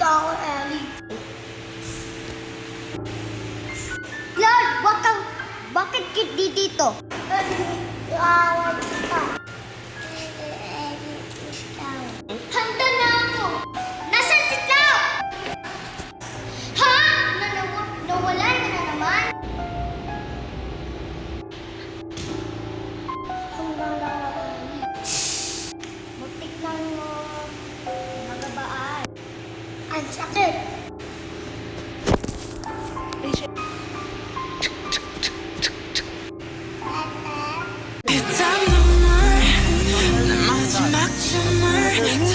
dito ako, Ellie. Lord, bakit di dito? Iaway kita. Handa na ako. Nasaan si Cloud? Ha? Nawala na naman? Hanggang lang ako, Ellie. Butik lang mo. Magabaan. Ang sakit. 마지막 춤을 더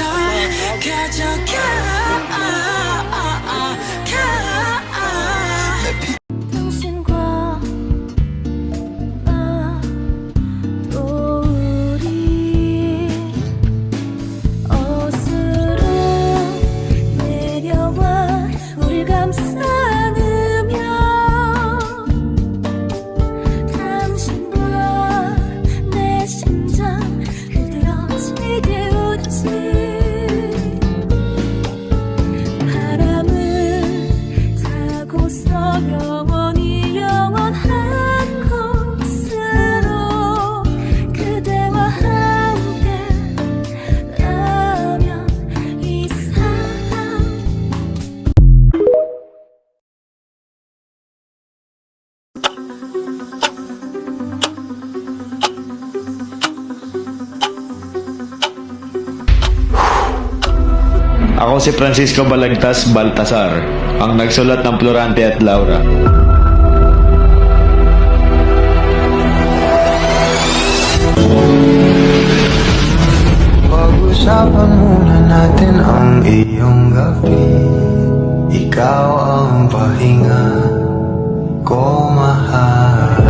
가져가 당신과 또 우리 어스름 내려와 우릴 감싸 안으며 당신과 내 심장 흐드러지게 웃지 바람을 타고서 영원히 영원한 곳으로 그대와 함께라면 이 사랑 Ako si Francisco Balagtas Baltasar, ang nagsulat ng Florante at Laura. Pag-usapan muna natin ang iyong gabi. Ikaw ang pahinga ko, mahal.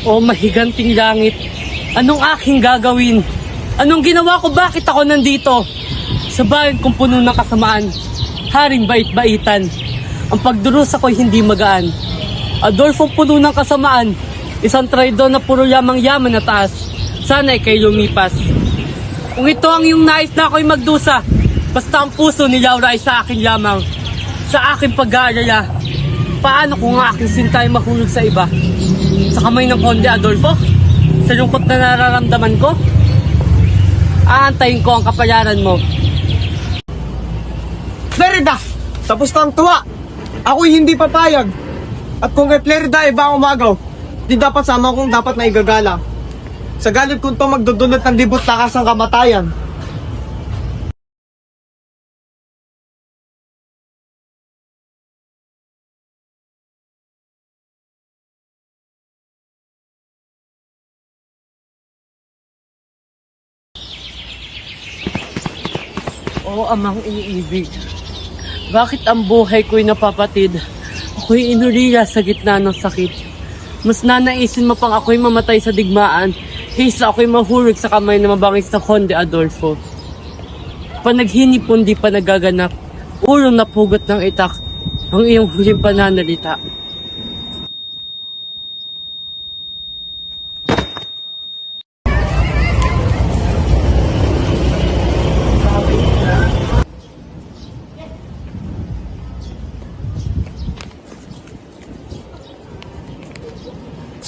O mahiganting langit, anong aking gagawin? Anong ginawa ko? Bakit ako nandito? Sa bayan kong puno ng kasamaan, haring bait-baitan. Ang pagdurusa ko'y hindi magaan. Adolfo puno ng kasamaan, isang traidor na puro yamang-yaman na taas. Sana'y kay lumipas. Kung ito ang iyong nais na ako'y magdusa, basta ang puso ni Laura ay sa akin lamang. Sa aking pag-aalala, paano kung ang aking sinta ay mahulog sa iba? Sa kamay ng Konde Adolfo? Sa lungkot na nararamdaman ko? Aantayin ko ang kapalaran mo. Flerida! Tapos na ang tuwa! Ako'y hindi papayag! At kung kay Flerida ay ba umagaw, di dapat sama kong dapat na igagala. Sa galit kong to magdudulot ng libot lakas ng kamatayan. Oo, amang iniibig. Bakit ang buhay ko'y napapatid? Ako'y inuriya sa gitna ng sakit. Mas nanaisin mo pang ako'y mamatay sa digmaan, kaysa ako'y mahulog sa kamay na mabangis na Konde Adolfo. Panaghinipon di pa nagaganap, ulong napugot ng itak, ang iyong huling pananalita.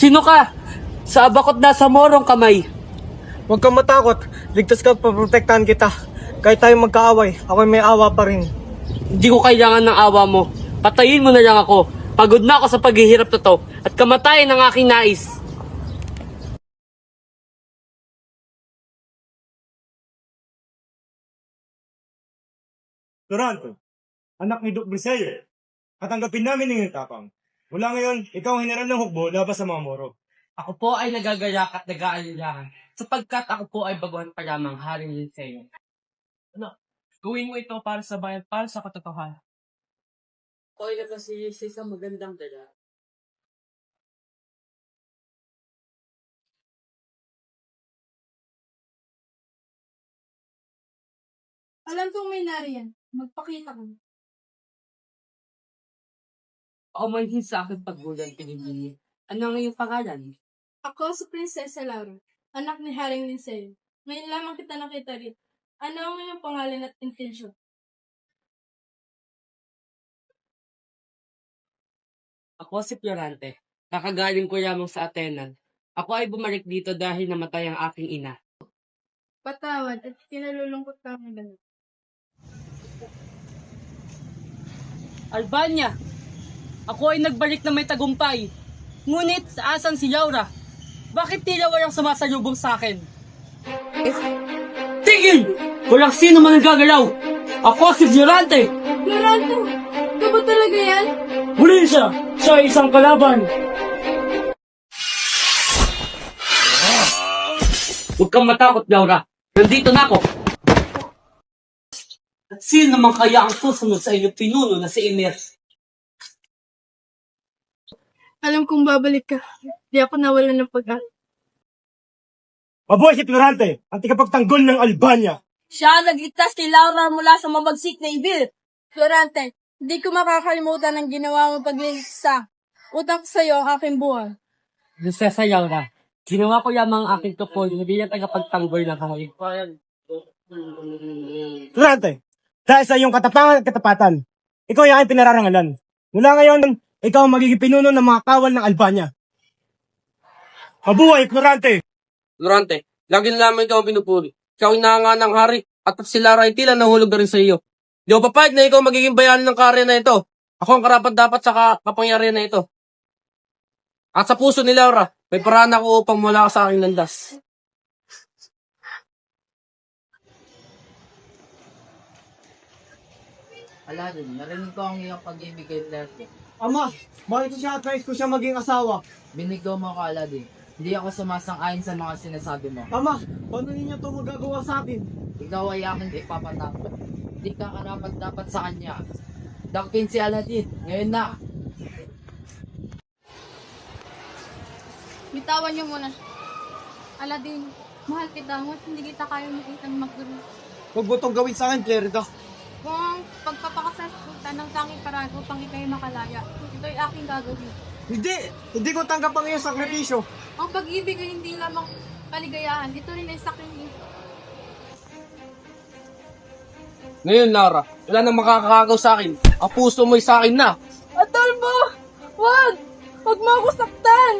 Sino ka? Sa abakot na sa morong kamay. Huwag kang matakot, ligtas ka, paprotektahan kita. Kahit tayo magkaaway, ako'y may awa pa rin. Hindi ko kailangan ng awa mo. Patayin mo na lang ako. Pagod na ako sa paghihirap na to at kamatayan ng aking nais. Toronto, anak ni Duke Briseyo. At tanggapin namin ng iyong tapang. Mula ngayon, ikaw ang general ng hukbo laban sa mga Moro. Ako po ay nagagayak at nag-aalalahan sapagkat ako po ay baguhan pa lamang Haring Linceo. Ano? Gawin mo ito para sa bayan, para sa katotohanan. Ako ay nakasisi sa isang magandang dala. Alam kong may nariyan. Magpakita ko. O manhin sa aking paggulang pinibili. Ano ang iyong pangalan? Ako si Prinsesa Laura, anak ni Haring Linceo. Ngayon lamang kita nakita rito. Ano ang iyong pangalan at intensyon? Ako si Florante. Kakagaling ko lamang sa Atenan. Ako ay bumalik dito dahil namatay ang aking ina. Patawad at kinalulungkot ka ng ganun. Albania! Ako ay nagbalik na may tagumpay. Ngunit, asan si Laura? Bakit tila walang sumasalubong sa akin? Tigil! Walang sino man nagagalaw! Ako si Florante! Florante! Ikaw ba talaga yan? Huli siya! Siya ay isang kalaban! Huwag kang matakot, Laura. Nandito na ako. Sino naman kaya ang susunod sa inyong pinuno na si Emir? Alam kong babalik ka. Di ako nawalan ng pag-asa. Mabuhay si Florante, ang tagapagtanggol ng Albania. Siya ang nagligtas kay Laura mula sa mabagsik na ibil. Florante, hindi ko makakalimutan ang ginawa mo paglilis sa utang ko sa iyo ang aking buwan. Prinsesa Laura, ginawa ko lamang ang aking tukol na bilang tagapagtanggol ng kahayag. Florante, dahil sa iyong katapangan at katapatan, ikaw ay aking pinararangalan. Mula ngayon, ikaw ang magiging pinuno ng mga kawal ng Albania. Mabuhay, Florante! Florante, lagi na lamang ikaw ang pinupuri. Ikaw ang nanganga ng hari at si Lara ay tila nahulog na rin sa iyo. Di ako papayag na ikaw magiging bayani ng karya na ito. Ako ang karapat dapat sa kapangyarihan na ito. At sa puso ni Laura, may paraan ako upang mula ka sa aking landas. Aladdin, narinig ko ang iyong pag-ibig kay Flerte. Ama, bakit siya advice ko siya maging asawa? Binigaw mo ko, Aladdin. Hindi ako sumasang-ayon sa mga sinasabi mo. Ama, paano ninyo ito magagawa sa akin? Ikaw ay aking ipapatapos. Hindi ka karapat dapat sa kanya. Dakpin si Aladdin. Ngayon na. Bitawan niyo muna. Aladdin, mahal kita. Ngunit hindi kita kaya makitang magduro. Huwag mo itong gawin sa akin, Clerida. Kung ang pagpapakasal sa sultan ng tanging paraan upang ikay makalaya, ito'y aking gagawin. Hindi ko tanggap ang iyong sakripisyo. Ang pag-ibig ay hindi lamang kaligayahan. Ito rin ay sakripisyo. Ngayon, Lara, wala nang makakagaw sa akin. Ang puso mo'y sa akin na. Adolfo! Wag! Wag mo ako saktan!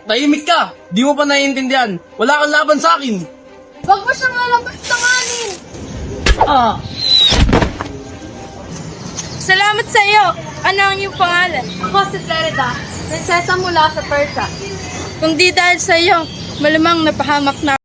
Tahimik ka! Di mo pa naiintindihan. Wala kang laban sa akin. Wag mo siyang lalabas sa kanin! Salamat sa iyo! Ano ang iyong pangalan? Ako si Clerida, prinsesa mula sa Persia. Kung di dahil sa iyo, malamang napahamak na